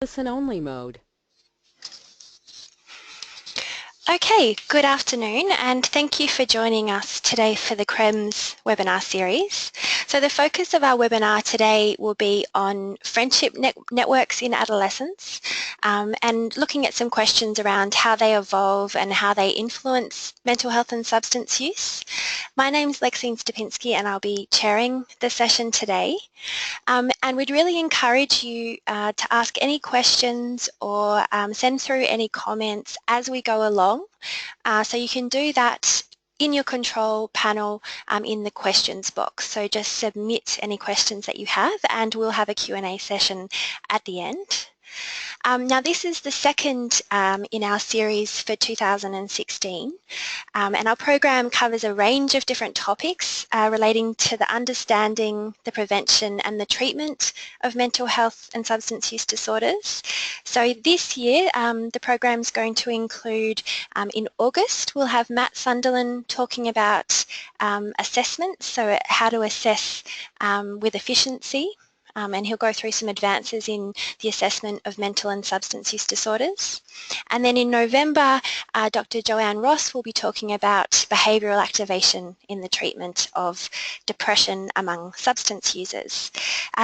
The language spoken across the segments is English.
listen-only mode. Okay, good afternoon and thank you for joining us today for the CREMS webinar series. So the focus of our webinar today will be on friendship networks in adolescence and looking at some questions around how they evolve and how they influence mental health and substance use. My name's Lexine Stupinski and I'll be chairing the session today. And we'd really encourage you to ask any questions or send through any comments as we go along. So you can do that in your control panel in the questions box. So just submit any questions that you have and we'll have a Q&A session at the end. Now this is the second in our series for 2016 and our program covers a range of different topics relating to the understanding, the prevention and the treatment of mental health and substance use disorders. So this year the program is going to include, in August we'll have Matt Sunderland talking about assessments, so how to assess with efficiency. And he'll go through some advances in the assessment of mental and substance use disorders. And then in November, Dr. Joanne Ross will be talking about behavioural activation in the treatment of depression among substance users.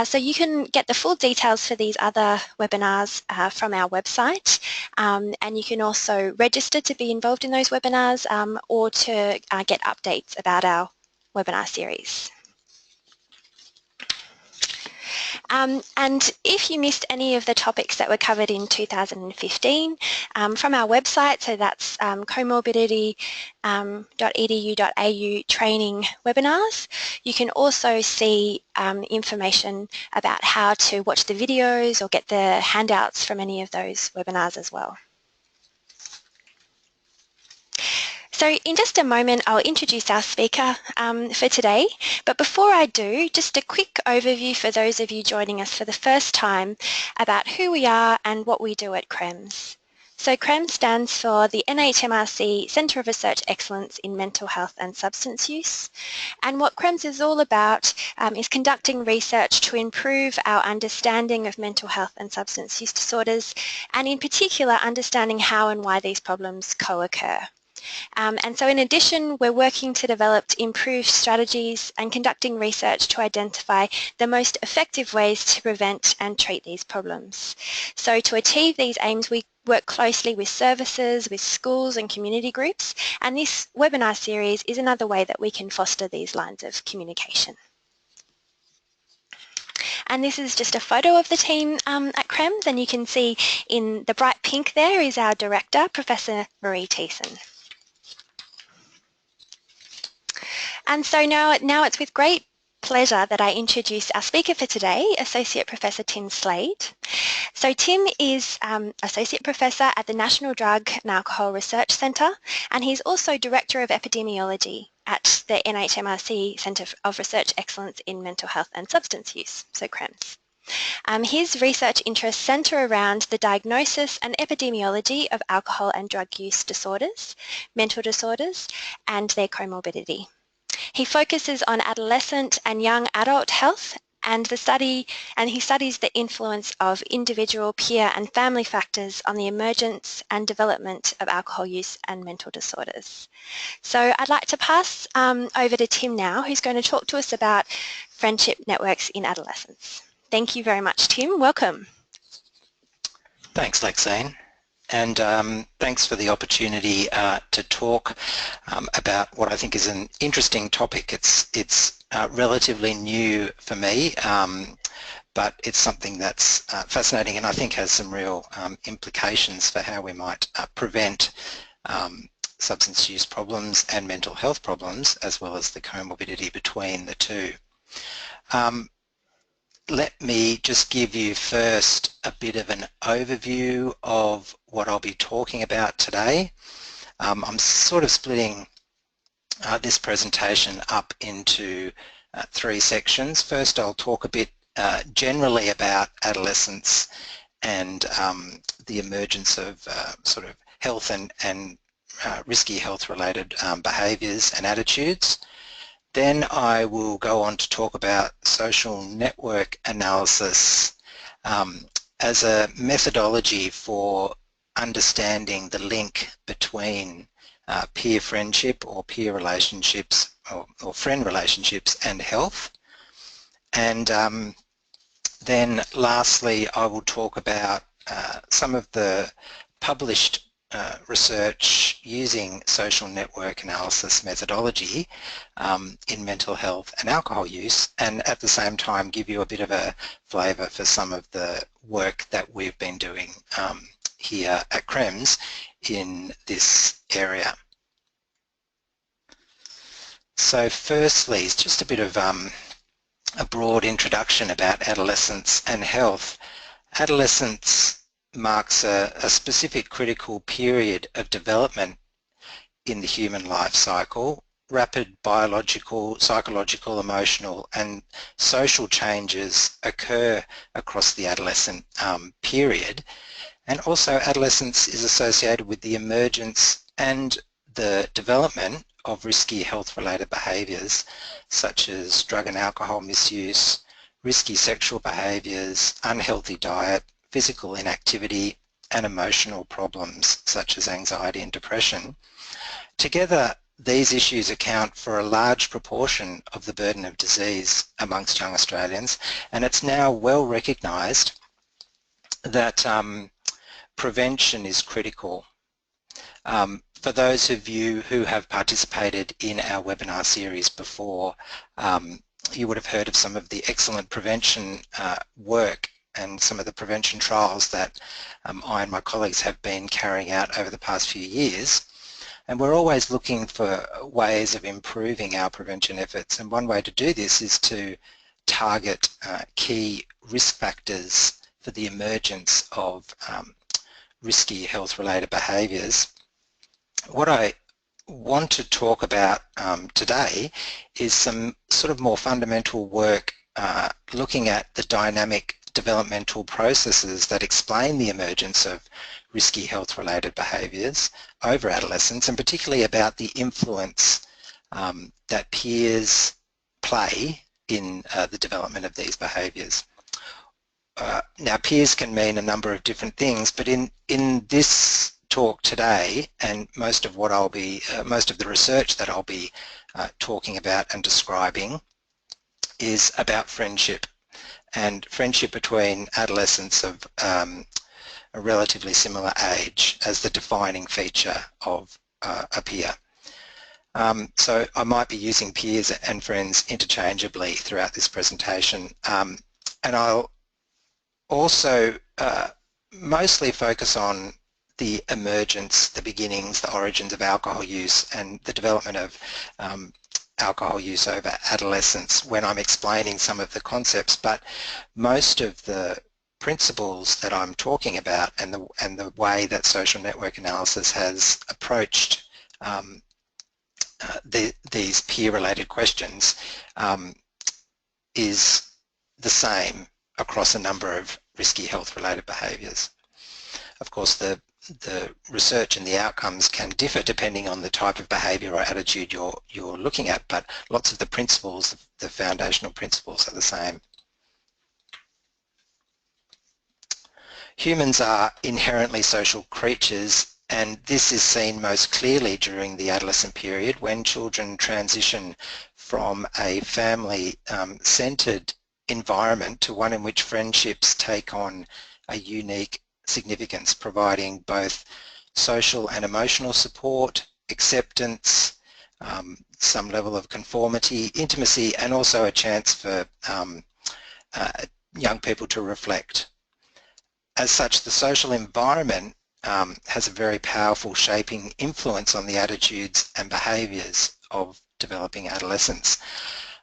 So you can get the full details for these other webinars from our website, and you can also register to be involved in those webinars or to get updates about our webinar series. And if you missed any of the topics that were covered in 2015 from our website, so that's comorbidity.edu.au training webinars, you can also see information about how to watch the videos or get the handouts from any of those webinars as well. So in just a moment I'll introduce our speaker for today, but before I do, just a quick overview for those of you joining us for the first time about who we are and what we do at CREMS. So CREMS stands for the NHMRC Centre of Research Excellence in Mental Health and Substance Use, and what CREMS is all about is conducting research to improve our understanding of mental health and substance use disorders, and in particular understanding how and why these problems co-occur. And so in addition, we're working to develop improved strategies and conducting research to identify the most effective ways to prevent and treat these problems. So to achieve these aims, we work closely with services, with schools and community groups, and this webinar series is another way that we can foster these lines of communication. And this is just a photo of the team at CREMS, and you can see in the bright pink there is our director, Professor Marie Thiessen. And so now it's with great pleasure that I introduce our speaker for today, Associate Professor Tim Slade. So Tim is Associate Professor at the National Drug and Alcohol Research Centre, and he's also Director of Epidemiology at the NHMRC Centre of Research Excellence in Mental Health and Substance Use, so CREMS. His research interests centre around the diagnosis and epidemiology of alcohol and drug use disorders, mental disorders, and their comorbidity. He focuses on adolescent and young adult health and he studies the influence of individual, peer and family factors on the emergence and development of alcohol use and mental disorders. So I'd like to pass over to Tim now, who's going to talk to us about friendship networks in adolescence. Thank you very much, Tim. Welcome. Thanks, Lexine. And thanks for the opportunity to talk about what I think is an interesting topic. It's relatively new for me, but it's something that's fascinating and I think has some real implications for how we might prevent substance use problems and mental health problems, as well as the comorbidity between the two. Let me just give you first a bit of an overview of what I'll be talking about today. I'm sort of splitting this presentation up into three sections. First, I'll talk a bit generally about adolescence and the emergence of sort of health and risky health-related behaviours and attitudes. Then I will go on to talk about social network analysis as a methodology for understanding the link between peer friendship or peer relationships or friend relationships and health. And then lastly, I will talk about some of the published research using social network analysis methodology in mental health and alcohol use, and at the same time give you a bit of a flavour for some of the work that we've been doing here at CREMS in this area. So firstly, it's just a bit of a broad introduction about adolescence and health. Adolescence marks a specific critical period of development in the human life cycle. Rapid biological, psychological, emotional and social changes occur across the adolescent period, and also adolescence is associated with the emergence and the development of risky health-related behaviours such as drug and alcohol misuse, risky sexual behaviours, unhealthy diet, physical inactivity and emotional problems such as anxiety and depression. Together, these issues account for a large proportion of the burden of disease amongst young Australians, and it's now well recognised that prevention is critical. For those of you who have participated in our webinar series before, you would have heard of some of the excellent prevention work and some of the prevention trials that I and my colleagues have been carrying out over the past few years. And we're always looking for ways of improving our prevention efforts, and one way to do this is to target key risk factors for the emergence of risky health-related behaviours. What I want to talk about today is some sort of more fundamental work looking at the dynamic developmental processes that explain the emergence of risky health-related behaviours over adolescence, and particularly about the influence that peers play in the development of these behaviours. Now, peers can mean a number of different things, but in this talk today, and most of the research that I'll be talking about and describing is about friendship, and friendship between adolescents of a relatively similar age as the defining feature of a peer. So I might be using peers and friends interchangeably throughout this presentation, and I'll also mostly focus on the emergence, the beginnings, the origins of alcohol use and the development of alcohol use over adolescence when I'm explaining some of the concepts, but most of the principles that I'm talking about and the way that social network analysis has approached these peer-related questions is the same across a number of risky health-related behaviours. Of course, the research and the outcomes can differ depending on the type of behaviour or attitude you're looking at, but lots of the principles, the foundational principles, are the same. Humans are inherently social creatures, and this is seen most clearly during the adolescent period when children transition from a family-centred environment to one in which friendships take on a unique significance, providing both social and emotional support, acceptance, some level of conformity, intimacy, and also a chance for young people to reflect. As such, the social environment has a very powerful shaping influence on the attitudes and behaviours of developing adolescents,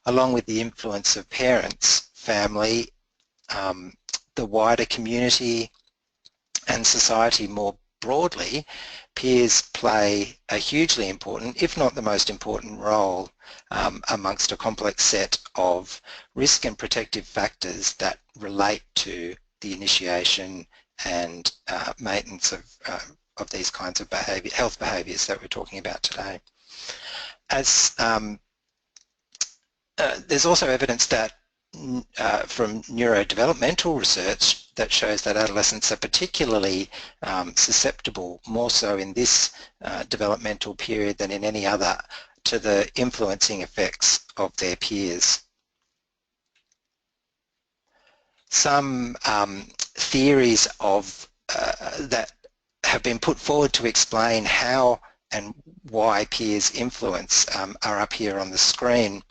along with the influence of parents, family, the wider community and society more broadly. Peers play a hugely important, if not the most important, role amongst a complex set of risk and protective factors that relate to the initiation and maintenance of these kinds of health behaviours that we're talking about today. As there's also evidence that from neurodevelopmental research that shows that adolescents are particularly susceptible, more so in this developmental period than in any other, to the influencing effects of their peers. Some theories of that have been put forward to explain how and why peers influence are up here on the screen.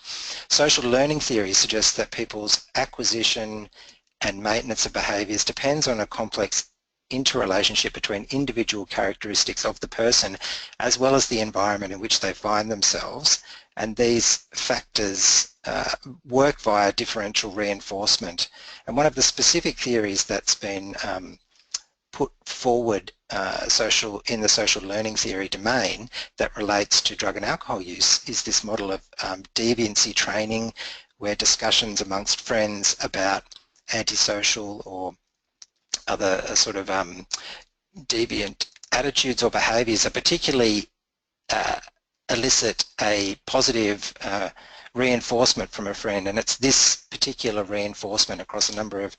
Social learning theory suggests that people's acquisition and maintenance of behaviours depends on a complex interrelationship between individual characteristics of the person as well as the environment in which they find themselves, and these factors work via differential reinforcement. And one of the specific theories that's been put forward in the social learning theory domain that relates to drug and alcohol use is this model of deviancy training, where discussions amongst friends about antisocial or other sort of deviant attitudes or behaviours are particularly elicit a positive reinforcement from a friend, and it's this particular reinforcement across a number of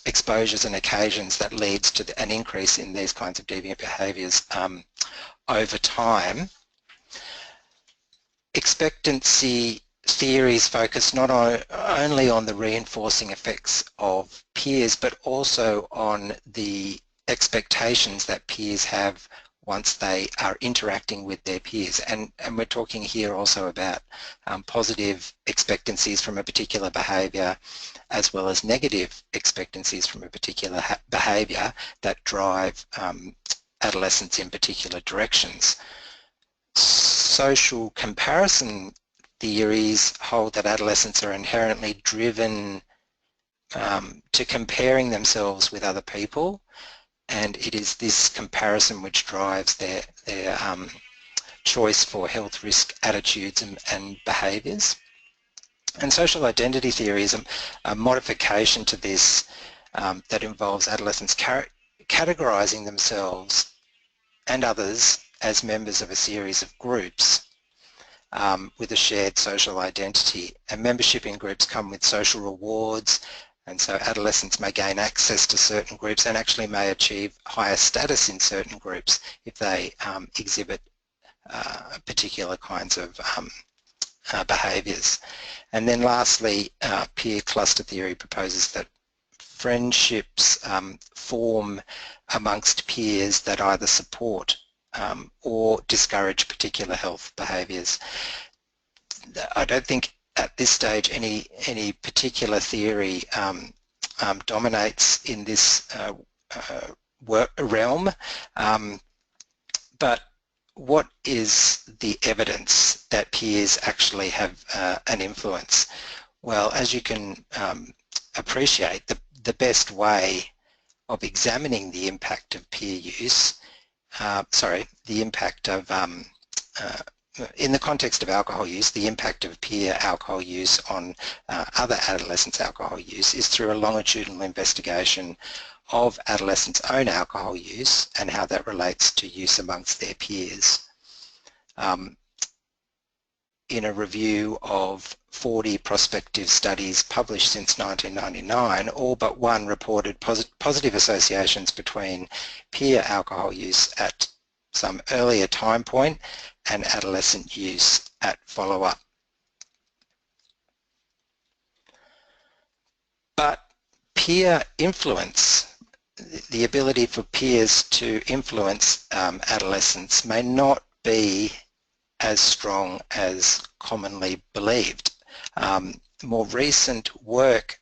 exposures and occasions that leads to an increase in these kinds of deviant behaviours over time. Expectancy theories focus not only on the reinforcing effects of peers, but also on the expectations that peers have once they are interacting with their peers. And we're talking here also about positive expectancies from a particular behaviour, as well as negative expectancies from a particular behaviour that drive adolescents in particular directions. Social comparison theories hold that adolescents are inherently driven to comparing themselves with other people, and it is this comparison which drives their choice for health risk attitudes and behaviours. And social identity theory is a modification to this that involves adolescents categorising themselves and others as members of a series of groups with a shared social identity. And membership in groups come with social rewards, and so adolescents may gain access to certain groups and actually may achieve higher status in certain groups if they exhibit particular kinds of behaviours. And then lastly, peer cluster theory proposes that friendships form amongst peers that either support or discourage particular health behaviours. I don't think at this stage any particular theory dominates in this realm, but what is the evidence that peers actually have an influence? Well, as you can appreciate, the best way of examining the impact of peer use, the impact of in the context of alcohol use, the impact of peer alcohol use on other adolescents' alcohol use is through a longitudinal investigation of adolescents' own alcohol use and how that relates to use amongst their peers. In a review of 40 prospective studies published since 1999, all but one reported positive associations between peer alcohol use at some earlier time point and adolescent use at follow-up. But peer influence, the ability for peers to influence adolescents, may not be as strong as commonly believed. More recent work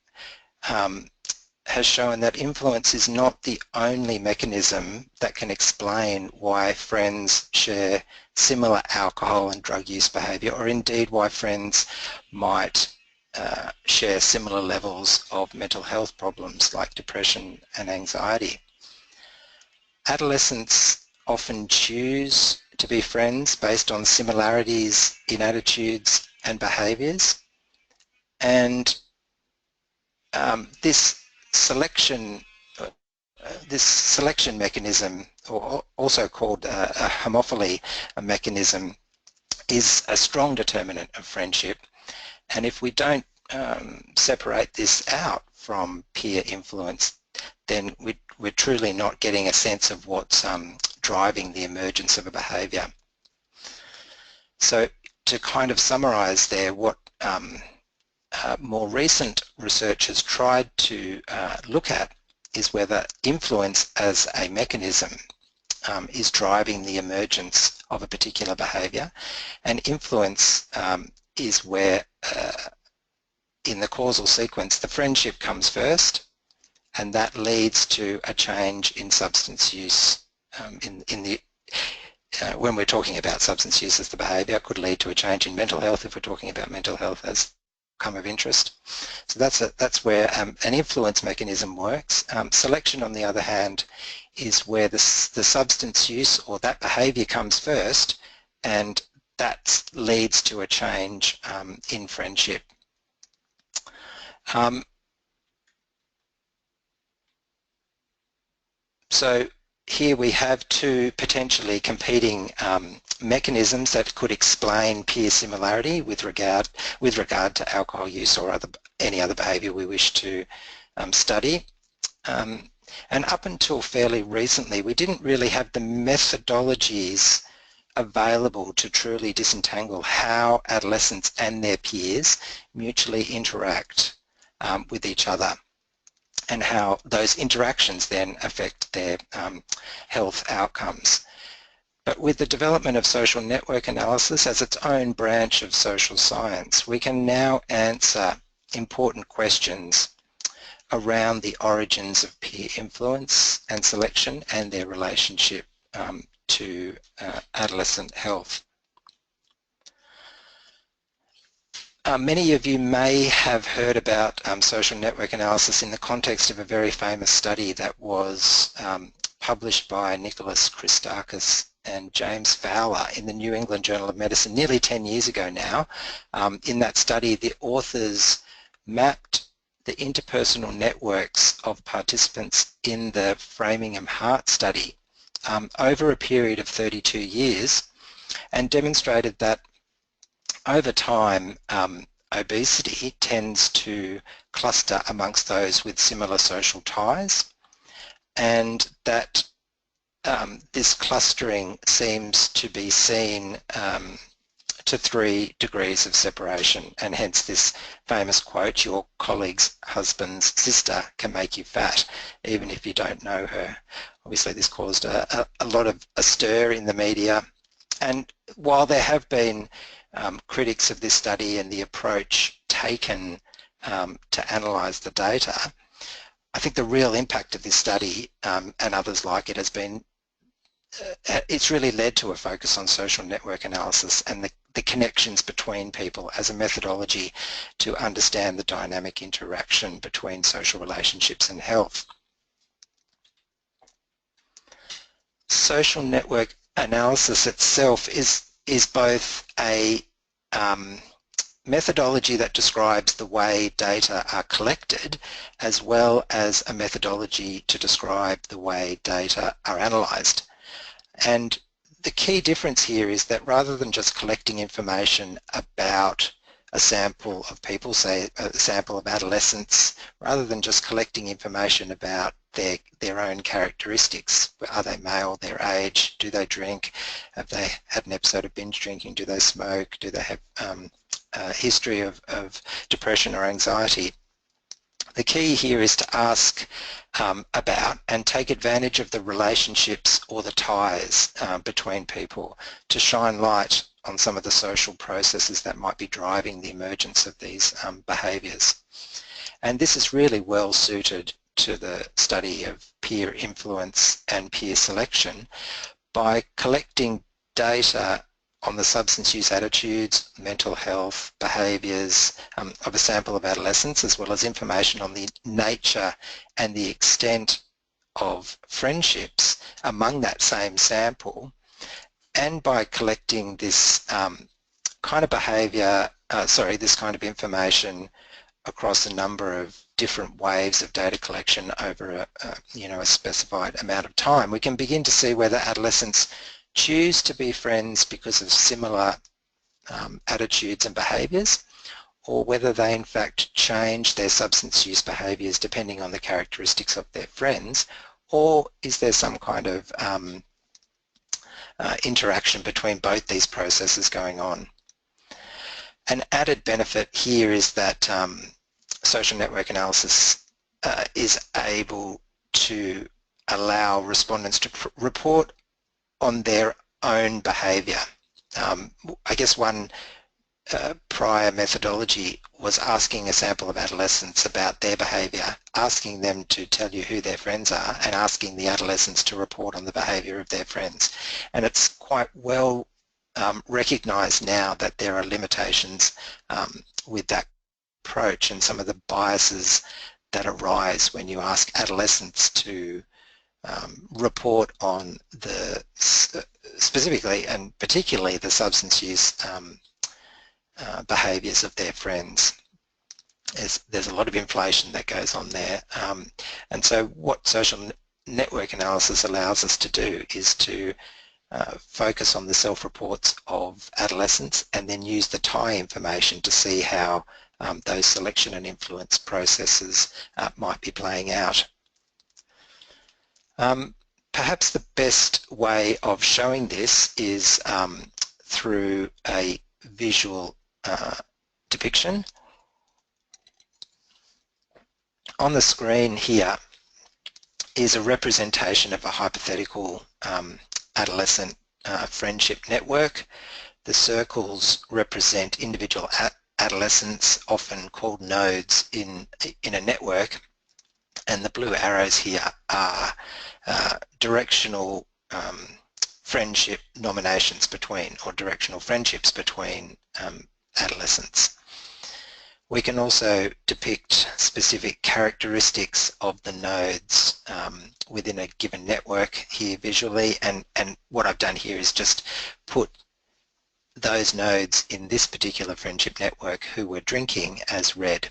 has shown that influence is not the only mechanism that can explain why friends share similar alcohol and drug use behaviour, or indeed why friends might share similar levels of mental health problems like depression and anxiety. Adolescents often choose to be friends based on similarities in attitudes and behaviours, and this selection mechanism, or also called a homophily mechanism, is a strong determinant of friendship. And if we don't separate this out from peer influence, then we're truly not getting a sense of what's driving the emergence of a behaviour. So to kind of summarise there, what more recent research has tried to look at is whether influence as a mechanism is driving the emergence of a particular behaviour, and influence is where in the causal sequence the friendship comes first, and that leads to a change in substance use. When we're talking about substance use as the behaviour, it could lead to a change in mental health if we're talking about mental health as outcome of interest. So that's where an influence mechanism works. Selection, on the other hand, is where the substance use or that behaviour comes first, and that leads to a change in friendship. So here we have two potentially competing mechanisms that could explain peer similarity with regard to alcohol use or any other behaviour we wish to study. And up until fairly recently, we didn't really have the methodologies available to truly disentangle how adolescents and their peers mutually interact with each other, and how those interactions then affect their health outcomes. But with the development of social network analysis as its own branch of social science, we can now answer important questions around the origins of peer influence and selection and their relationship to adolescent health. Many of you may have heard about social network analysis in the context of a very famous study that was published by Nicholas Christakis and James Fowler in the New England Journal of Medicine nearly 10 years ago now. In that study, the authors mapped the interpersonal networks of participants in the Framingham Heart Study over a period of 32 years and demonstrated that over time, obesity tends to cluster amongst those with similar social ties, and that this clustering seems to be seen to 3 degrees of separation, and hence this famous quote, "Your colleague's husband's sister can make you fat, even if you don't know her." Obviously this caused a lot of a stir in the media, and while there have been critics of this study and the approach taken to analyse the data, I think the real impact of this study and others like it has been, it's really led to a focus on social network analysis and the connections between people as a methodology to understand the dynamic interaction between social relationships and health. Social network analysis itself is both a methodology that describes the way data are collected, as well as a methodology to describe the way data are analysed. And the key difference here is that rather than just collecting information about a sample of people, say a sample of adolescents, rather than just collecting information about their own characteristics, are they male, their age, do they drink, have they had an episode of binge drinking, do they smoke, do they have a history of depression or anxiety. The key here is to ask about and take advantage of the relationships or the ties between people to shine light on some of the social processes that might be driving the emergence of these behaviours. And this is really well suited to the study of peer influence and peer selection by collecting data on the substance use attitudes, mental health, behaviours of a sample of adolescents, as well as information on the nature and the extent of friendships among that same sample, and by collecting this kind of behaviour, this kind of information across a number of different waves of data collection over a specified amount of time, we can begin to see whether adolescents choose to be friends because of similar attitudes and behaviours, or whether they in fact change their substance use behaviours depending on the characteristics of their friends, or is there some kind of interaction between both these processes going on. An added benefit here is that social network analysis is able to allow respondents to report on their own behaviour. I guess one prior methodology was asking a sample of adolescents about their behaviour, asking them to tell you who their friends are, and asking the adolescents to report on the behaviour of their friends. And it's quite well recognised now that there are limitations with that approach and some of the biases that arise when you ask adolescents to report on the specifically and particularly the substance use behaviours of their friends. There's a lot of inflation that goes on there, and so what social network analysis allows us to do is to focus on the self-reports of adolescents and then use the tie information to see how those selection and influence processes might be playing out. Perhaps the best way of showing this is through a visual depiction. On the screen here is a representation of a hypothetical adolescent friendship network. The circles represent individual adolescents, often called nodes in a network, and the blue arrows here are directional friendship nominations between, or directional friendships between adolescents. We can also depict specific characteristics of the nodes within a given network here visually, and what I've done here is just put those nodes in this particular friendship network who were drinking as red,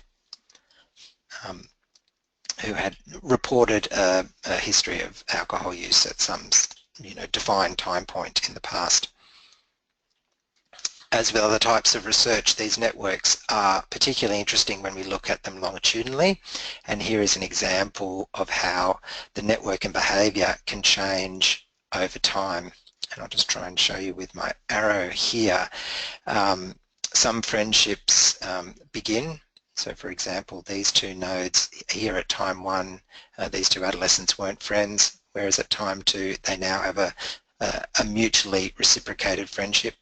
who had reported a history of alcohol use at some defined time point in the past. As with other types of research, these networks are particularly interesting when we look at them longitudinally, and here is an example of how the network and behaviour can change over time. And I'll just try and show you with my arrow here. Some friendships begin. So for example, these two nodes here at time 1, these two adolescents weren't friends, whereas at time 2 they now have a mutually reciprocated friendship.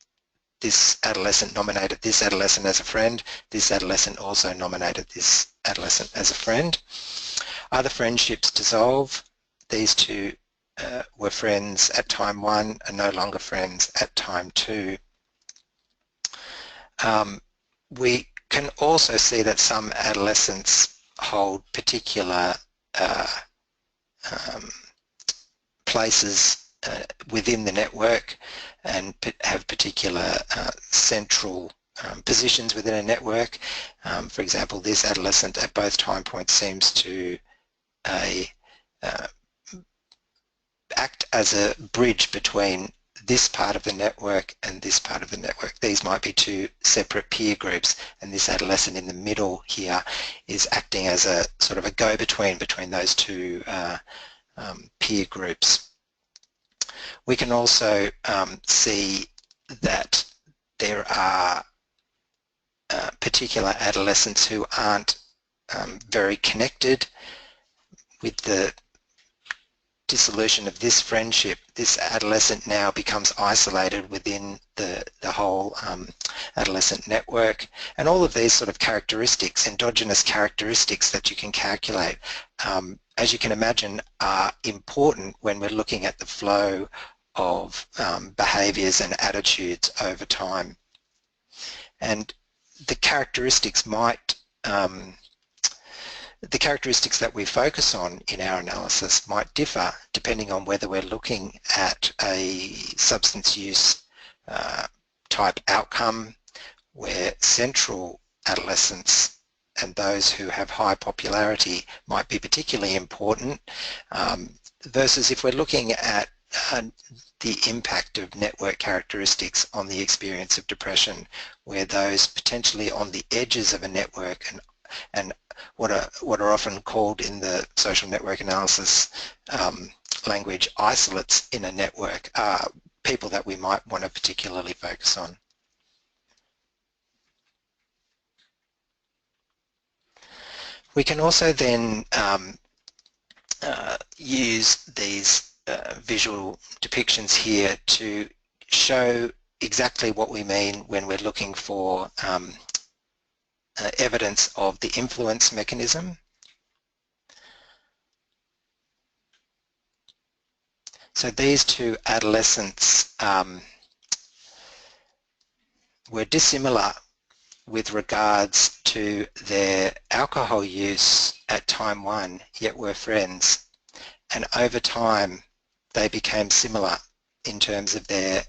This adolescent nominated this adolescent as a friend. This adolescent also nominated this adolescent as a friend. Other friendships dissolve. These two were friends at time 1 and no longer friends at time 2. We can also see that some adolescents hold particular places within the network and have particular central positions within a network. For example, this adolescent at both time points seems to act as a bridge between this part of the network and this part of the network. These might be two separate peer groups, and this adolescent in the middle here is acting as a sort of a go-between between those two peer groups. We can also see that there are particular adolescents who aren't very connected. With the dissolution of this friendship, this adolescent now becomes isolated within the whole adolescent network, and all of these sort of characteristics, endogenous characteristics that you can calculate, as you can imagine, are important when we're looking at the flow of behaviours and attitudes over time. And the characteristics might the characteristics that we focus on in our analysis might differ depending on whether we're looking at a substance use type outcome where central adolescents and those who have high popularity might be particularly important, versus if we're looking at the impact of network characteristics on the experience of depression, where those potentially on the edges of a network and what are often called in the social network analysis language isolates in a network are people that we might want to particularly focus on. We can also then use these visual depictions here to show exactly what we mean when we're looking for evidence of the influence mechanism. So these two adolescents were dissimilar with regards to their alcohol use at time one, yet were friends. And over time, they became similar in terms of their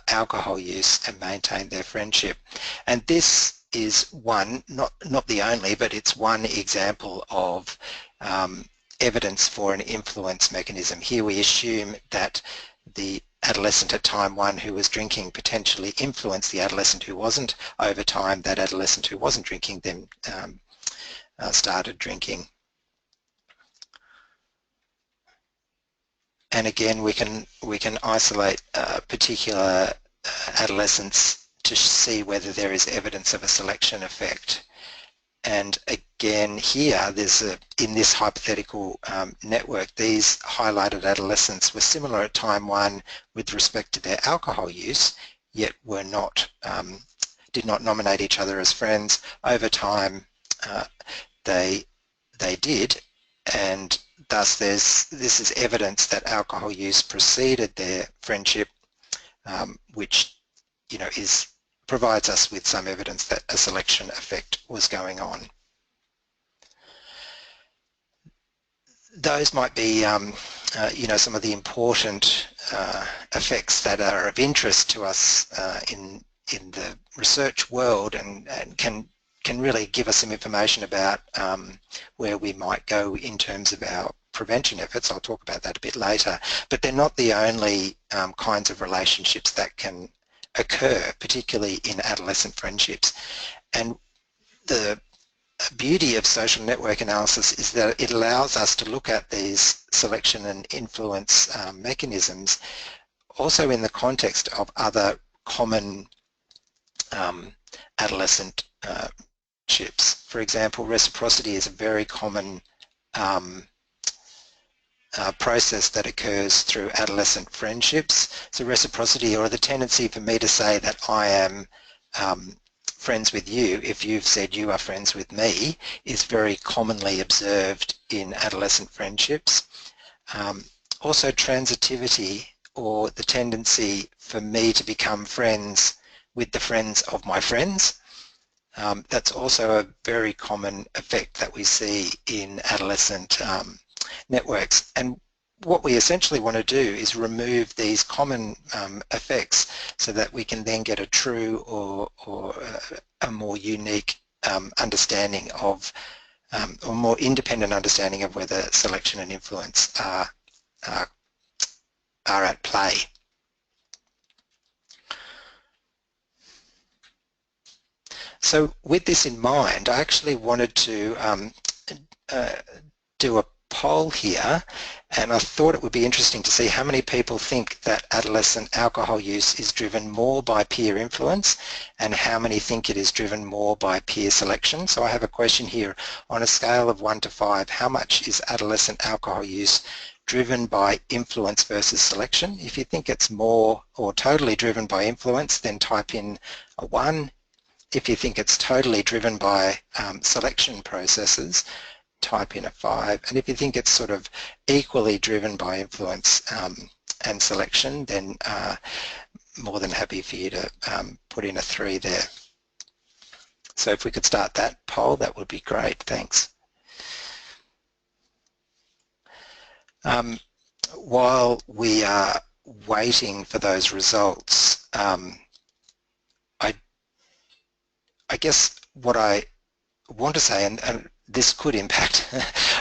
alcohol use and maintained their friendship. And this is one, not the only, but it's one example of evidence for an influence mechanism. Here we assume that the adolescent at time one who was drinking potentially influenced the adolescent who wasn't. Over time, that adolescent who wasn't drinking then started drinking. And again, we can isolate particular adolescents to see whether there is evidence of a selection effect. And again, here, in this hypothetical network, these highlighted adolescents were similar at time one with respect to their alcohol use, yet were not, did not nominate each other as friends. Over time, they did, and thus this is evidence that alcohol use preceded their friendship, which provides us with some evidence that a selection effect was going on. Those might be, some of the important effects that are of interest to us in the research world, and can really give us some information about where we might go in terms of our prevention efforts. I'll talk about that a bit later, but they're not the only kinds of relationships that can occur, particularly in adolescent friendships. And the beauty of social network analysis is that it allows us to look at these selection and influence mechanisms also in the context of other common adolescent relationships. For example, reciprocity is a very common process that occurs through adolescent friendships. So reciprocity, or the tendency for me to say that I am friends with you if you've said you are friends with me, is very commonly observed in adolescent friendships. Also transitivity, or the tendency for me to become friends with the friends of my friends. That's also a very common effect that we see in adolescent networks. And what we essentially want to do is remove these common effects so that we can then get a true or a more unique understanding of, or more independent understanding of whether selection and influence are at play. So with this in mind, I actually wanted to do a poll here, and I thought it would be interesting to see how many people think that adolescent alcohol use is driven more by peer influence and how many think it is driven more by peer selection. So I have a question here: on a scale of 1 to 5, how much is adolescent alcohol use driven by influence versus selection? If you think it's more or totally driven by influence, then type in a 1. If you think it's totally driven by selection processes, type in a 5. And if you think it's sort of equally driven by influence and selection, then more than happy for you to put in a 3 there. So if we could start that poll, that would be great. Thanks. While we are waiting for those results, I guess what I want to say, and this could impact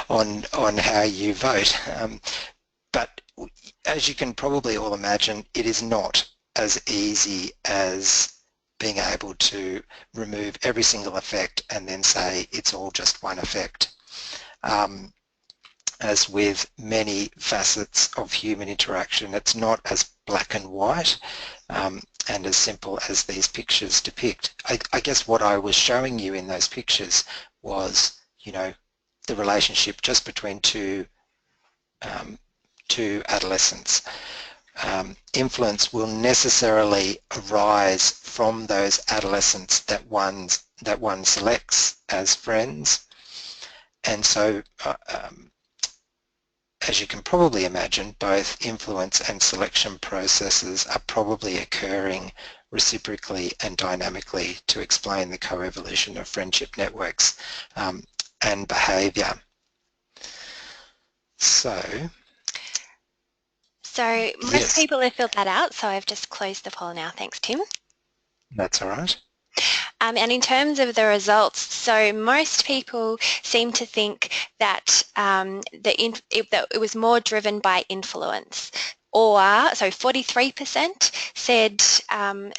on how you vote, but as you can probably all imagine, it is not as easy as being able to remove every single effect and then say it's all just one effect. As with many facets of human interaction, it's not as black and white and as simple as these pictures depict. I guess what I was showing you in those pictures was, you know, the relationship just between two adolescents. Influence will necessarily arise from those adolescents that one selects as friends, and so as you can probably imagine, both influence and selection processes are probably occurring reciprocally and dynamically to explain the coevolution of friendship networks and behaviour. So most yes, people have filled that out, so I've just closed the poll now. Thanks, Tim. that's all right. And in terms of the results, so most people seem to think that it was more driven by influence, or so 43% said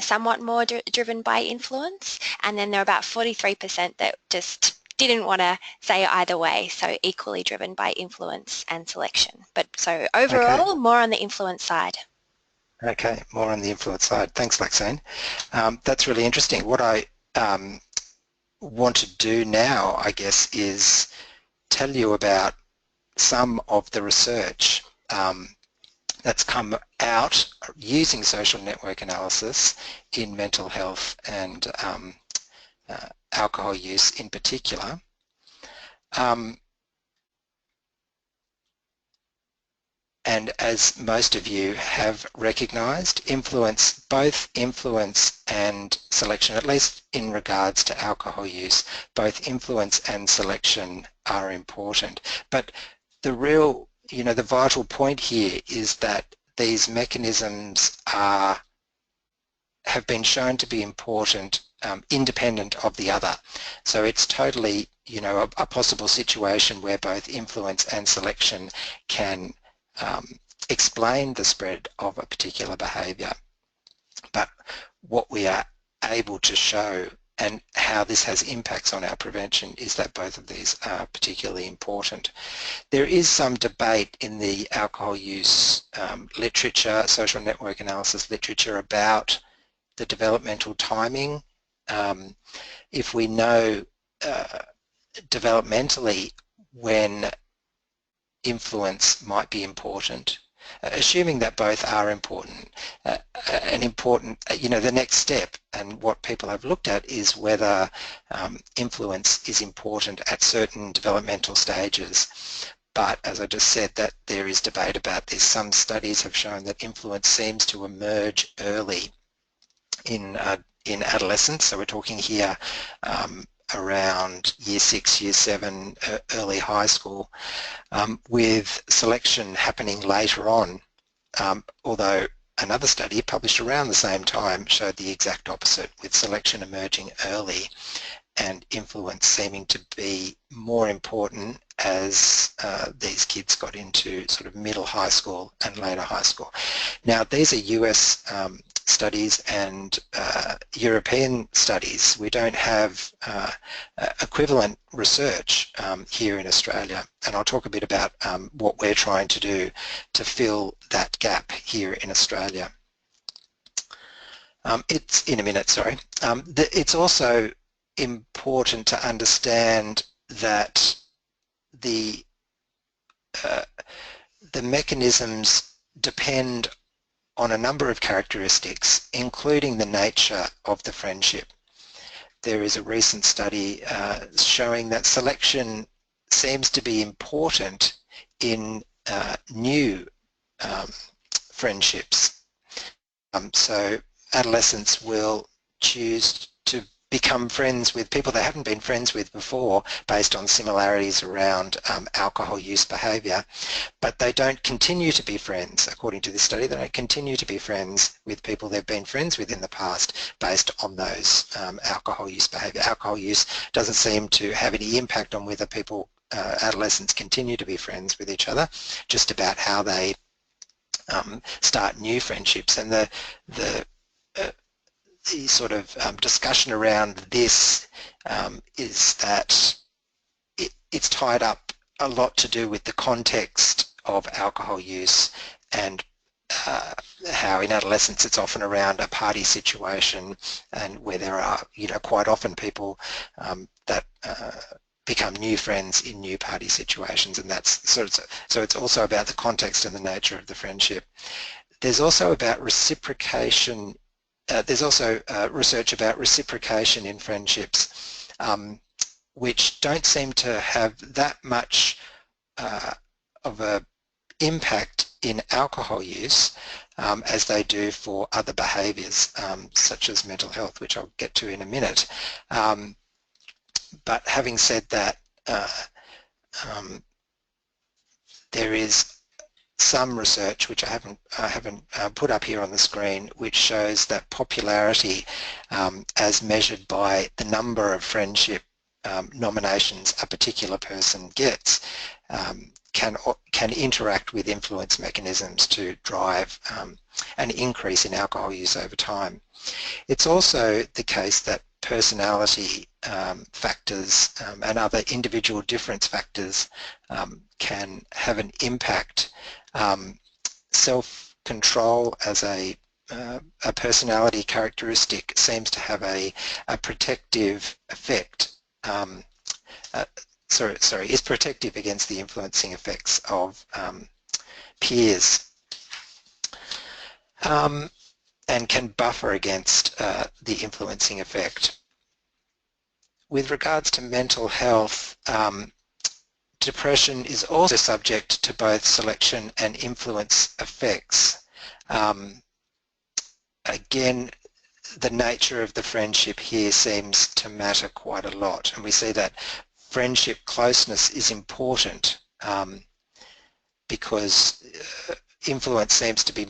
somewhat more driven by influence, and then there are about 43% that just didn't want to say either way, so equally driven by influence and selection. But so overall, Okay. more on the influence side. Okay, more on the influence side. Thanks, Maxine. That's really interesting. What I want to do now, I guess, is tell you about some of the research that's come out using social network analysis in mental health and alcohol use in particular. And as most of you have recognised, both influence and selection, at least in regards to alcohol use, both influence and selection are important. But the real, the vital point here is that these mechanisms have been shown to be important independent of the other. So it's totally, a possible situation where both influence and selection can explain the spread of a particular behaviour. But what we are able to show and how this has impacts on our prevention is that both of these are particularly important. There is some debate in the alcohol use literature, social network analysis literature, about the developmental timing. If we know developmentally when influence might be important, assuming that both are important. The next step, and what people have looked at, is whether influence is important at certain developmental stages. But as I just said, that there is debate about this. Some studies have shown that influence seems to emerge early in adolescence. So we're talking here around year 6, year 7, early high school, with selection happening later on, although another study published around the same time showed the exact opposite, with selection emerging early and influence seeming to be more important as these kids got into sort of middle high school and later high school. Now, these are US studies and European studies. We don't have equivalent research here in Australia, and I'll talk a bit about what we're trying to do to fill that gap here in Australia. It's in a minute, sorry. It's also important to understand that the mechanisms depend on a number of characteristics, including the nature of the friendship. There is a recent study showing that selection seems to be important in new friendships. So adolescents will choose to become friends with people they haven't been friends with before based on similarities around alcohol use behaviour, but they don't continue to be friends. According to this study, they don't continue to be friends with people they've been friends with in the past based on those alcohol use behaviour. Alcohol use doesn't seem to have any impact on whether adolescents continue to be friends with each other, just about how they start new friendships. And the sort of discussion around this is that it's tied up a lot to do with the context of alcohol use, and how in adolescence it's often around a party situation, and where there are, quite often people that become new friends in new party situations, and that's so it's also about the context and the nature of the friendship. There's also about reciprocation. There's also research about reciprocation in friendships, which don't seem to have that much of an impact in alcohol use as they do for other behaviours, such as mental health, which I'll get to in a minute. But having said that, there is some research, which I haven't put up here on the screen, which shows that popularity, as measured by the number of friendship nominations a particular person gets, can interact with influence mechanisms to drive an increase in alcohol use over time. It's also the case that personality factors and other individual difference factors can have an impact. Self-control as a personality characteristic seems to have a protective effect. Is protective against the influencing effects of peers, and can buffer against the influencing effect. With regards to mental health, depression is also subject to both selection and influence effects. Again, the nature of the friendship here seems to matter quite a lot, and we see that friendship closeness is important because influence seems to be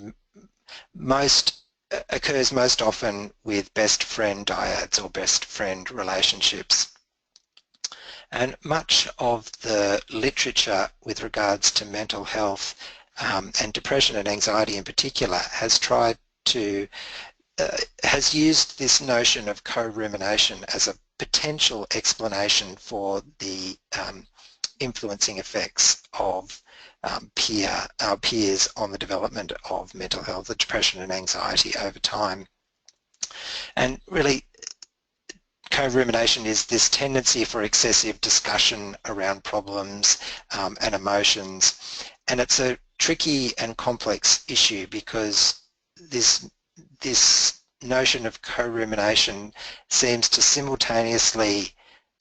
occurs most often with best friend dyads or best friend relationships. And much of the literature with regards to mental health and depression and anxiety in particular has tried to has used this notion of co-rumination as a potential explanation for the influencing effects of our peers on the development of mental health, depression and anxiety over time. And really, co-rumination is this tendency for excessive discussion around problems and emotions, and it's a tricky and complex issue because this notion of co-rumination seems to simultaneously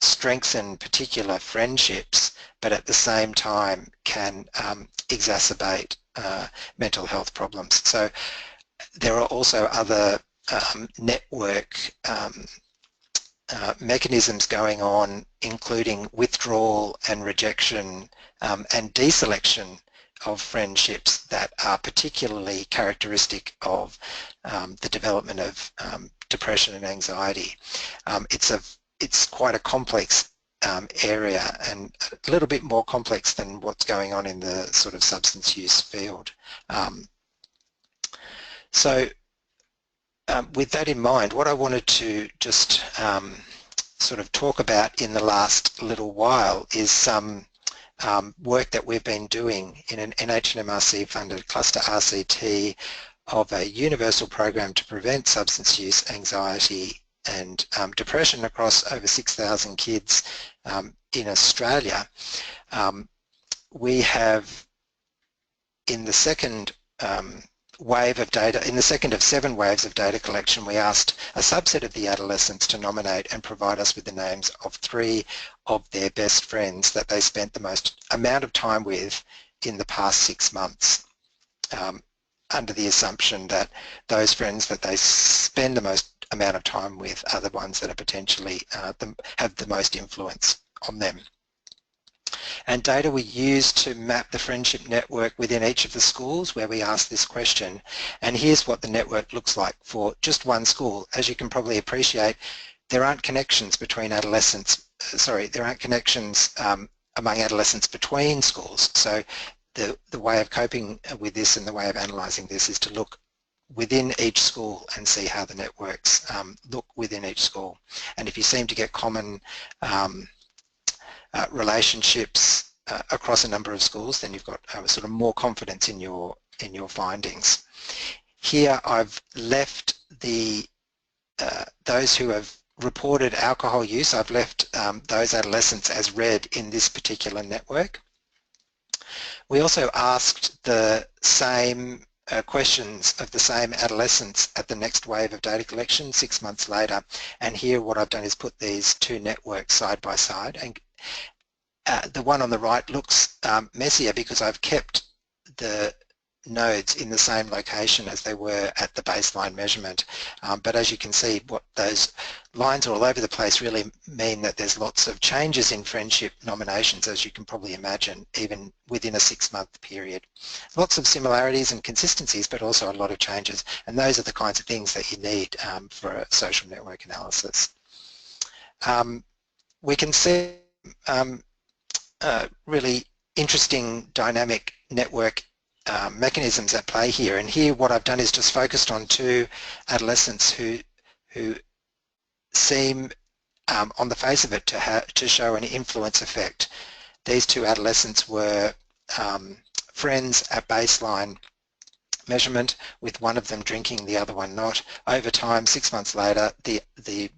strengthen particular friendships, but at the same time can exacerbate mental health problems. So there are also other network mechanisms going on, including withdrawal and rejection and deselection of friendships that are particularly characteristic of the development of depression and anxiety. It's quite a complex area, and a little bit more complex than what's going on in the sort of substance use field. With that in mind, what I wanted to just sort of talk about in the last little while is some work that we've been doing in an NHMRC funded cluster RCT of a universal program to prevent substance use, anxiety and depression across over 6,000 kids in Australia. We have, in the second wave of data, in the second of 7 waves of data collection, we asked a subset of the adolescents to nominate and provide us with the names of 3 of their best friends that they spent the most amount of time with in the past 6 months, under the assumption that those friends that they spend the most amount of time with are the ones that are potentially have the most influence on them. And data we used to map the friendship network within each of the schools where we asked this question. And here's what the network looks like for just one school. As you can probably appreciate, there aren't connections between adolescents, there aren't connections among adolescents between schools. So the way of coping with this and the way of analysing this is to look within each school and see how the networks look within each school. And if you seem to get common relationships across a number of schools, then you've got sort of more confidence in your findings. Here I've left the those who have reported alcohol use, I've left those adolescents as red in this particular network. We also asked the same questions of the same adolescents at the next wave of data collection 6 months later, and here what I've done is put these two networks side by side, and the one on the right looks messier because I've kept the nodes in the same location as they were at the baseline measurement, but as you can see, what those lines are all over the place really mean that there's lots of changes in friendship nominations, as you can probably imagine, even within a 6-month period. Lots of similarities and consistencies, but also a lot of changes, and those are the kinds of things that you need for a social network analysis. We can see really interesting dynamic network mechanisms at play here, and here what I've done is just focused on two adolescents who seem on the face of it to show an influence effect. These two adolescents were friends at baseline measurement, with one of them drinking, the other one not. Over time, 6 months later, the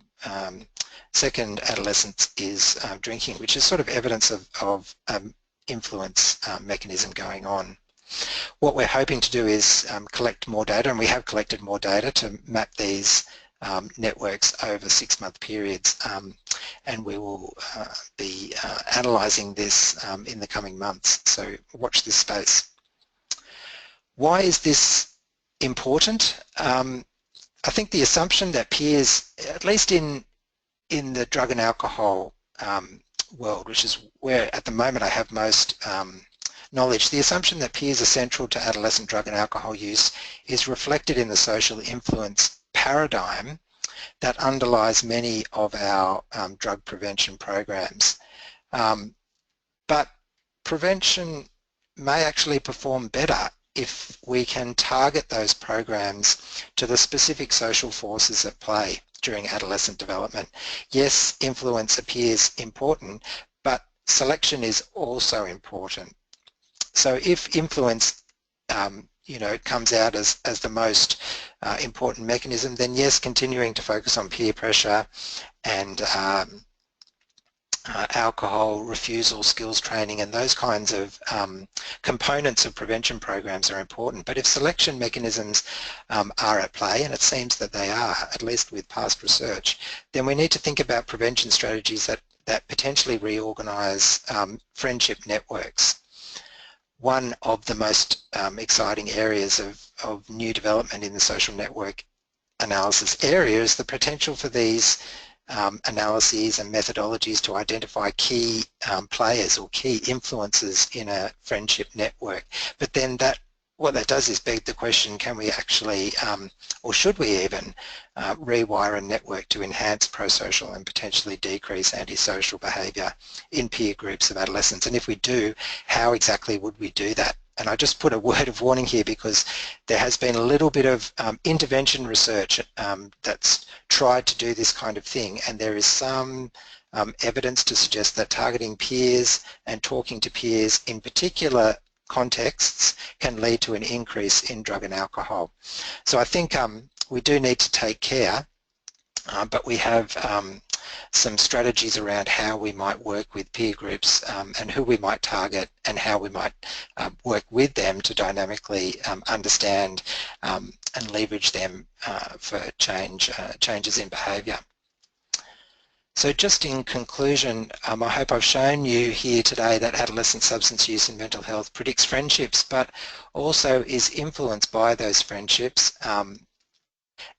second adolescent is drinking, which is sort of evidence of influence mechanism going on. What we're hoping to do is collect more data, and we have collected more data to map these networks over 6-month periods, and we will be analysing this in the coming months, so watch this space. Why is this important? I think the assumption that peers, at least in the drug and alcohol world, which is where at the moment I have most knowledge, the assumption that peers are central to adolescent drug and alcohol use is reflected in the social influence paradigm that underlies many of our drug prevention programs. But prevention may actually perform better if we can target those programs to the specific social forces at play during adolescent development. Yes, influence appears important, but selection is also important. So if influence comes out as the most important mechanism, then yes, continuing to focus on peer pressure and alcohol refusal skills training and those kinds of components of prevention programs are important. But if selection mechanisms are at play, and it seems that they are, at least with past research, then we need to think about prevention strategies that potentially reorganise friendship networks. One of the most exciting areas of new development in the social network analysis area is the potential for these analyses and methodologies to identify key players or key influences in a friendship network. But then what that does is beg the question, can we actually, or should we even, rewire a network to enhance prosocial and potentially decrease antisocial behaviour in peer groups of adolescents? And if we do, how exactly would we do that? And I just put a word of warning here because there has been a little bit of intervention research that's tried to do this kind of thing, and there is some evidence to suggest that targeting peers and talking to peers in particular contexts can lead to an increase in drug and alcohol. So I think we do need to take care, but we have some strategies around how we might work with peer groups and who we might target and how we might work with them to dynamically understand and leverage them for changes in behaviour. So just in conclusion, I hope I've shown you here today that adolescent substance use and mental health predicts friendships, but also is influenced by those friendships.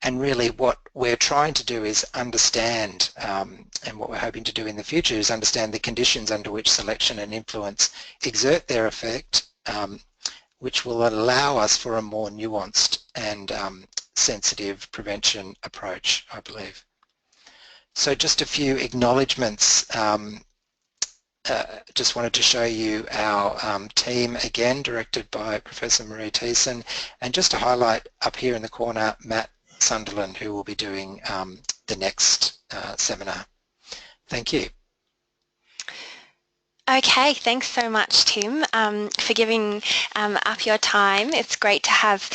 And really what we're trying to do is understand, and what we're hoping to do in the future is understand the conditions under which selection and influence exert their effect, which will allow us for a more nuanced and sensitive prevention approach, I believe. So just a few acknowledgements just wanted to show you our team again, directed by Professor Marie Thiessen, and just to highlight up here in the corner, Matt Sunderland, who will be doing the next seminar. Thank you. Okay, thanks so much, Tim, for giving up your time. It's great to have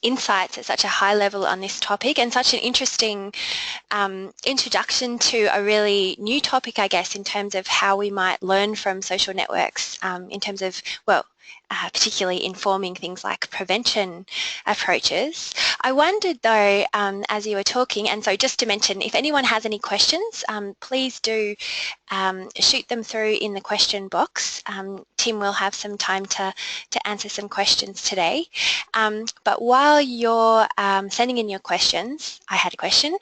insights at such a high level on this topic, and such an interesting introduction to a really new topic, I guess, in terms of how we might learn from social networks, in terms of, well, particularly informing things like prevention approaches. I wondered though, as you were talking, and so just to mention, if anyone has any questions, please do shoot them through in the question box. Tim will have some time to answer some questions today. But while you're sending in your questions, I had a question,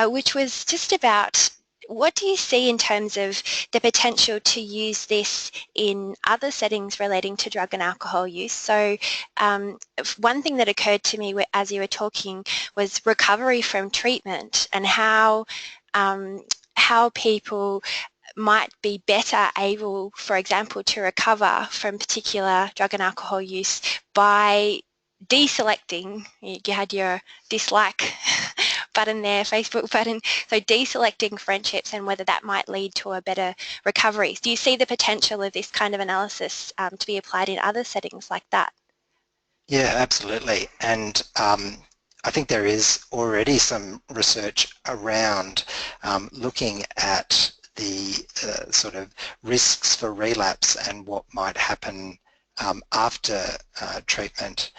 which was just about, what do you see in terms of the potential to use this in other settings relating to drug and alcohol use? So one thing that occurred to me as you were talking was recovery from treatment, and how people might be better able, for example, to recover from particular drug and alcohol use by deselecting. You had your dislike button there, Facebook button, so deselecting friendships, and whether that might lead to a better recovery. Do you see the potential of this kind of analysis to be applied in other settings like that? Yeah, absolutely. And I think there is already some research around looking at the sort of risks for relapse and what might happen after treatment,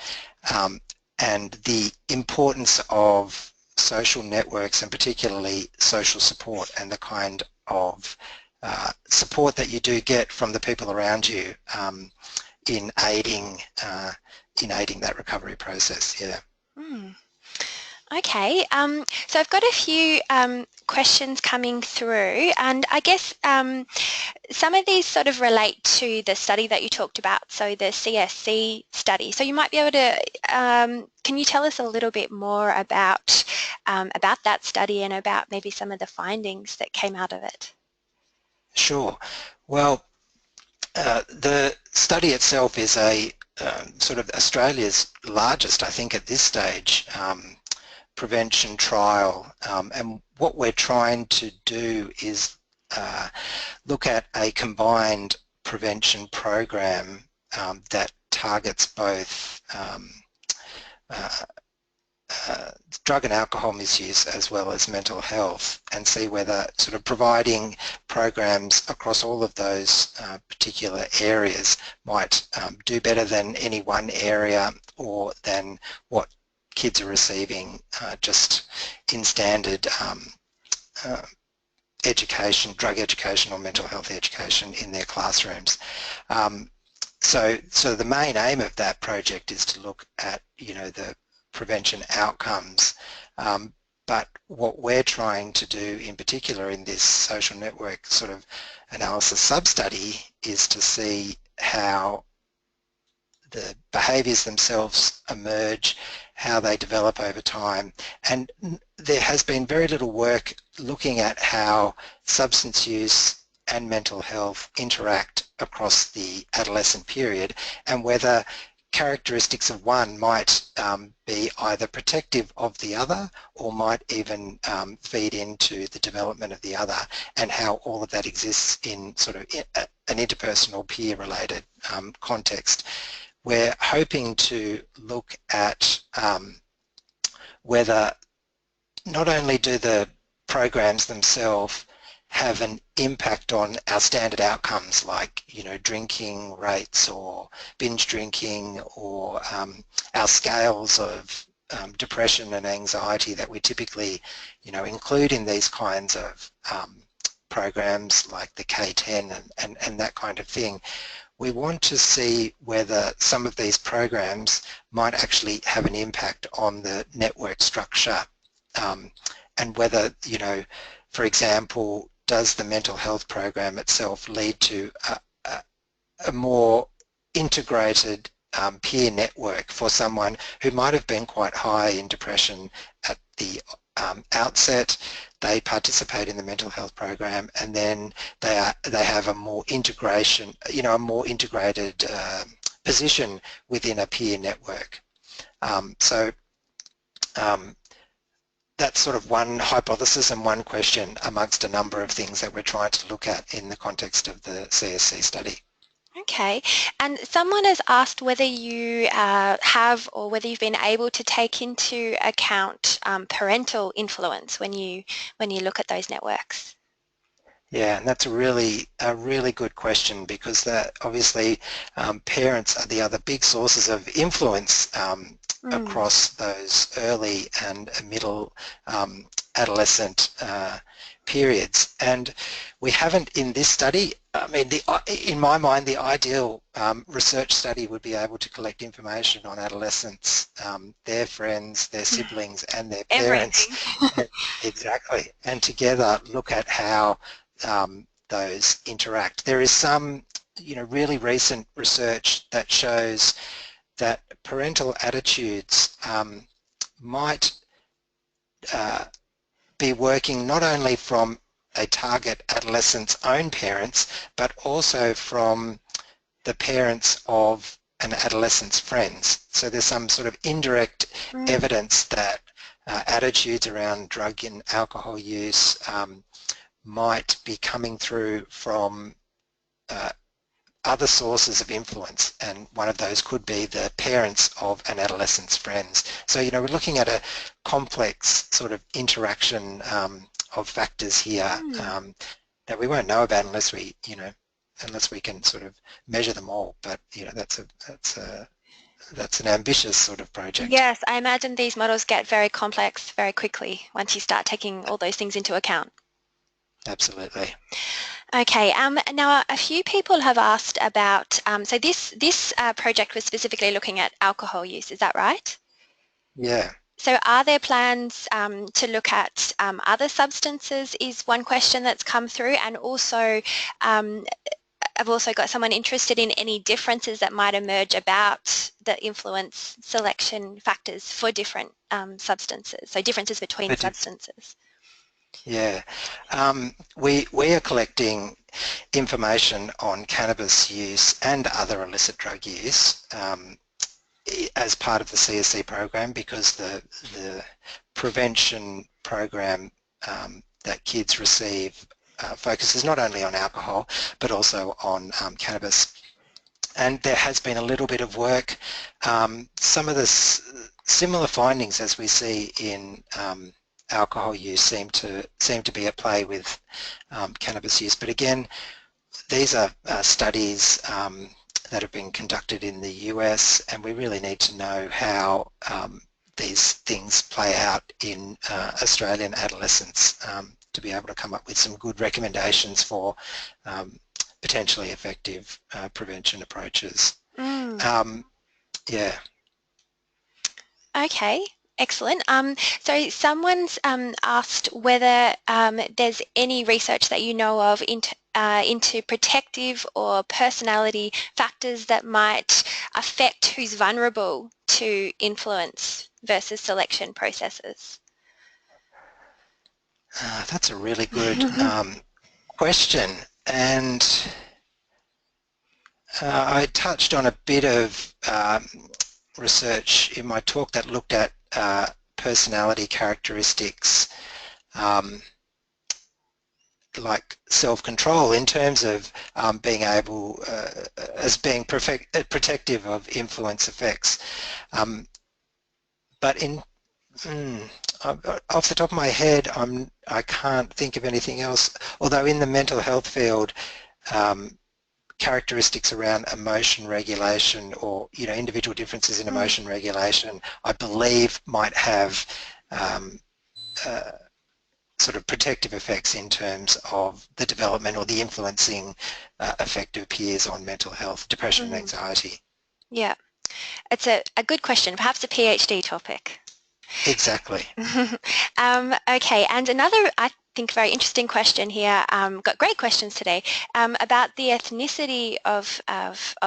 and the importance of social networks, and particularly social support, and the kind of support that you do get from the people around you in aiding that recovery process. Yeah. Okay, so I've got a few questions coming through, and I guess some of these sort of relate to the study that you talked about, so the CSC study. So you might be able to, can you tell us a little bit more about that study and about maybe some of the findings that came out of it? Sure. Well, the study itself is a sort of Australia's largest, I think at this stage, prevention trial, and what we're trying to do is look at a combined prevention program that targets both drug and alcohol misuse as well as mental health, and see whether sort of providing programs across all of those particular areas might do better than any one area, or than what kids are receiving just in standard education, drug education or mental health education in their classrooms. So the main aim of that project is to look at, the prevention outcomes, but what we're trying to do in particular in this social network sort of analysis sub-study is to see how the behaviours themselves emerge, how they develop over time, and there has been very little work looking at how substance use and mental health interact across the adolescent period, and whether characteristics of one might be either protective of the other, or might even feed into the development of the other, and how all of that exists in sort of an interpersonal peer-related context. We're hoping to look at whether not only do the programs themselves have an impact on our standard outcomes, like drinking rates or binge drinking, or our scales of depression and anxiety that we typically include in these kinds of programs, like the K10 and that kind of thing. We want to see whether some of these programs might actually have an impact on the network structure, and whether, for example, does the mental health program itself lead to a more integrated peer network for someone who might have been quite high in depression at the outset, they participate in the mental health program, and then they have a more integration, a more integrated position within a peer network. So that's sort of one hypothesis and one question amongst a number of things that we're trying to look at in the context of the CSC study. Okay, and someone has asked whether you have or whether you've been able to take into account parental influence when you look at those networks. Yeah, and that's a really good question, because that obviously parents are the other big sources of influence across those early and middle adolescent periods. And we haven't in this study, I mean, in my mind, the ideal research study would be able to collect information on adolescents, their friends, their siblings and their parents. Exactly. And together look at how those interact. There is some, really recent research that shows that parental attitudes might be working not only from a target adolescent's own parents, but also from the parents of an adolescent's friends. So there's some sort of indirect evidence that attitudes around drug and alcohol use might be coming through from other sources of influence, and one of those could be the parents of an adolescent's friends. So, we're looking at a complex sort of interaction of factors here that we won't know about unless we, unless we can sort of measure them all. But, that's an ambitious sort of project. Yes, I imagine these models get very complex very quickly once you start taking all those things into account. Absolutely. Okay, now a few people have asked about, so this project was specifically looking at alcohol use, is that right? Yeah. So are there plans to look at other substances is one question that's come through, and also I've also got someone interested in any differences that might emerge about the influence selection factors for different substances, so differences between substances. Yeah, we are collecting information on cannabis use and other illicit drug use as part of the CSC program, because the prevention program that kids receive focuses not only on alcohol but also on cannabis. And there has been a little bit of work. Some of the similar findings as we see in alcohol use seem to be at play with cannabis use. But again, these are studies that have been conducted in the US, and we really need to know how these things play out in Australian adolescents to be able to come up with some good recommendations for potentially effective prevention approaches. Yeah. Okay. Excellent. So someone's asked whether there's any research that you know of into protective or personality factors that might affect who's vulnerable to influence versus selection processes. That's a really good question, and I touched on a bit of research in my talk that looked at personality characteristics like self-control in terms of being able, as being protective of influence effects. But off the top of my head, I can't think of anything else, although in the mental health field, characteristics around emotion regulation or individual differences in emotion regulation, I believe might have sort of protective effects in terms of the development or the influencing effect of peers on mental health, depression and anxiety. Yeah, it's a good question, perhaps a PhD topic. Exactly. Okay, and another, I think, very interesting question here, got great questions today, about the ethnicity of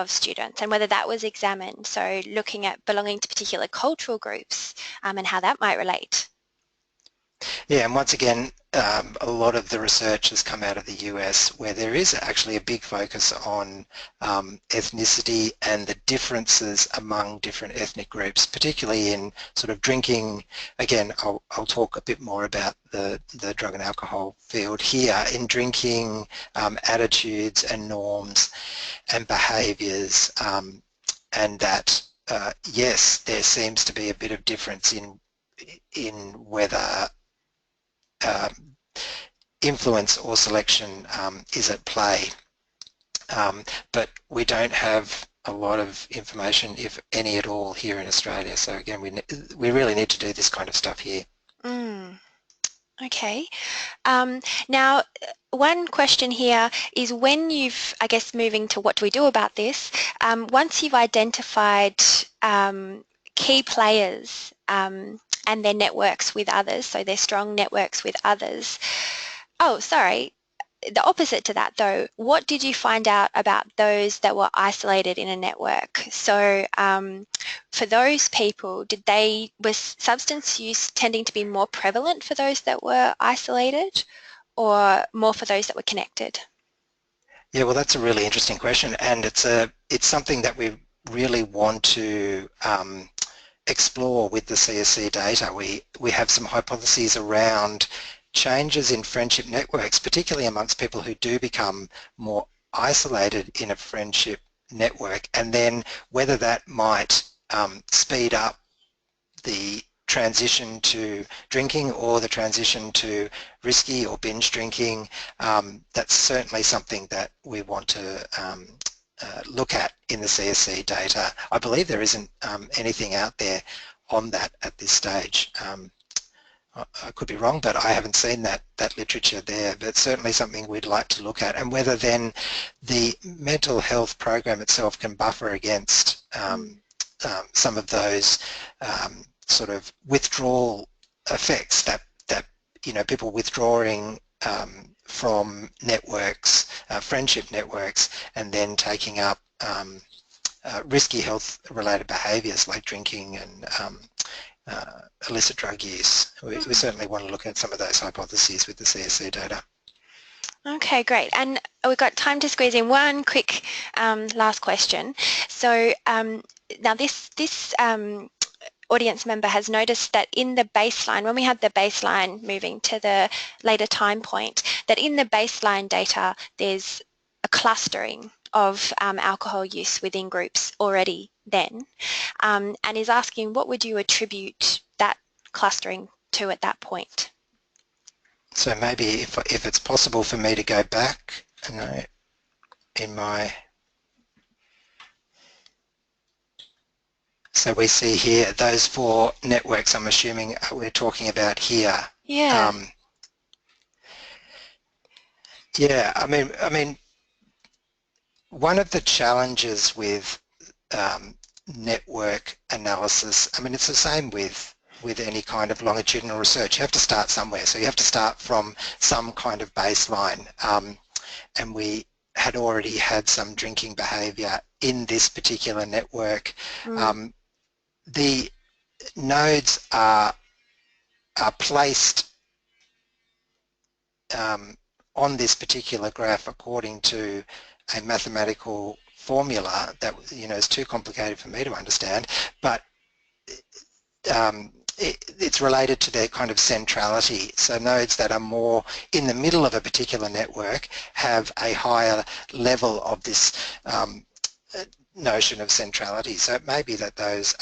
students and whether that was examined, so looking at belonging to particular cultural groups and how that might relate. Yeah, and once again, a lot of the research has come out of the US where there is actually a big focus on ethnicity and the differences among different ethnic groups, particularly in sort of drinking. Again, I'll talk a bit more about the drug and alcohol field here, in drinking, attitudes and norms and behaviours, and that yes, there seems to be a bit of difference in whether influence or selection is at play, but we don't have a lot of information, if any at all, here in Australia. So again, we really need to do this kind of stuff here. Mm, okay. Now, one question here is, when you've, I guess, moving to what do we do about this, once you've identified key players and their networks with others, so their strong networks with others. Oh, sorry. The opposite to that, though, what did you find out about those that were isolated in a network? So for those people, was substance use tending to be more prevalent for those that were isolated, or more for those that were connected? Yeah, well, that's a really interesting question, and it's something that we really want to explore with the CSC data. We have some hypotheses around changes in friendship networks, particularly amongst people who do become more isolated in a friendship network, and then whether that might speed up the transition to drinking or the transition to risky or binge drinking. That's certainly something that we want to look at in the CSC data. I believe there isn't anything out there on that at this stage. I could be wrong, but I haven't seen that literature there, but certainly something we'd like to look at, and whether then the mental health program itself can buffer against some of those sort of withdrawal effects that people withdrawing from networks, friendship networks, and then taking up risky health-related behaviours like drinking and illicit drug use. We certainly want to look at some of those hypotheses with the CSC data. Okay, great. And we've got time to squeeze in one quick last question. So now this audience member has noticed that in the baseline, when we had the baseline moving to the later time point, that in the baseline data there's a clustering of alcohol use within groups already then, and is asking, what would you attribute that clustering to at that point? So maybe if it's possible for me to go back in my... So we see here those 4 networks, I'm assuming we're talking about here. Yeah. Yeah, I mean, one of the challenges with network analysis, I mean, it's the same with any kind of longitudinal research. You have to start somewhere, so you have to start from some kind of baseline, and we had already had some drinking behaviour in this particular network. The nodes are placed on this particular graph according to a mathematical formula that is too complicated for me to understand, but it's related to their kind of centrality. So nodes that are more in the middle of a particular network have a higher level of this notion of centrality. So it may be that those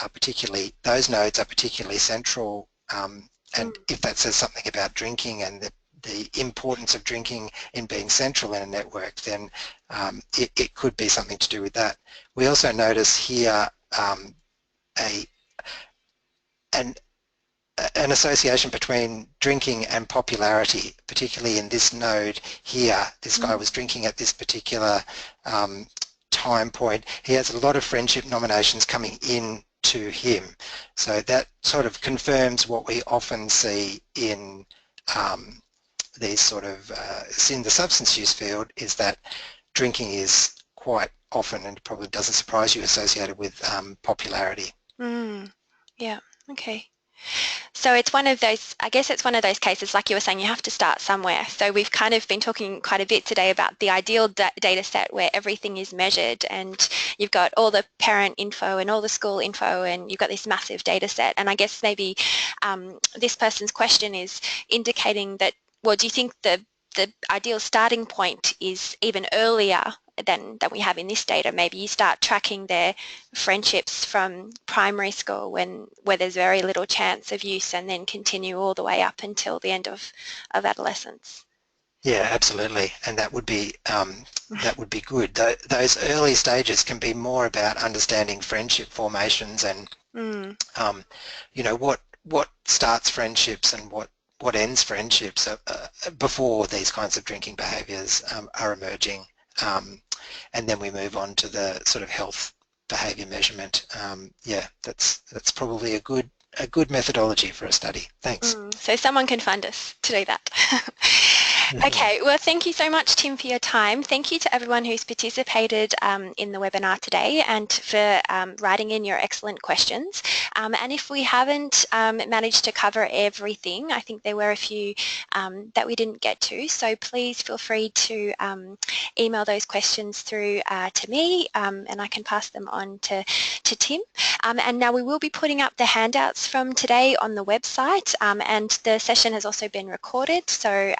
nodes are particularly central, and if that says something about drinking and the importance of drinking in being central in a network, then it could be something to do with that. We also notice here an association between drinking and popularity, particularly in this node here. This guy was drinking at this particular time point. He has a lot of friendship nominations coming in to him. So that sort of confirms what we often see in these sort of, in the substance use field, is that drinking is quite often, and it probably doesn't surprise you, associated with popularity. Yeah, okay. So it's one of those, I guess it's one of those cases, like you were saying, you have to start somewhere. So we've kind of been talking quite a bit today about the ideal data set where everything is measured and you've got all the parent info and all the school info and you've got this massive data set. And I guess maybe this person's question is indicating that, well, do you think the ideal starting point is even earlier than we have in this data? Maybe you start tracking their friendships from primary school where there's very little chance of use and then continue all the way up until the end of adolescence. Yeah, absolutely, and that would be good. Those early stages can be more about understanding friendship formations and you know what starts friendships and what ends friendships before these kinds of drinking behaviours are emerging, and then we move on to the sort of health behaviour measurement. Yeah, that's probably a good methodology for a study. Thanks. So someone can fund us to do that. Okay, well, thank you so much, Tim, for your time. Thank you to everyone who's participated in the webinar today and for writing in your excellent questions. And if we haven't managed to cover everything, I think there were a few that we didn't get to, so please feel free to email those questions through to me and I can pass them on to Tim. And now we will be putting up the handouts from today on the website, and the session has also been recorded, so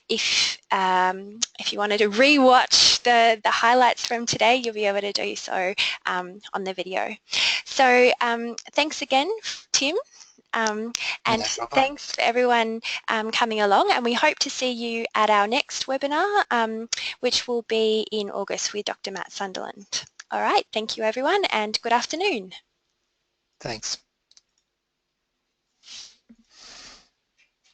if you wanted to re-watch the highlights from today, you'll be able to do so on the video. So thanks again, Tim, and thanks for everyone coming along, and we hope to see you at our next webinar, which will be in August with Dr. Matt Sunderland. All right, thank you everyone, and good afternoon. Thanks.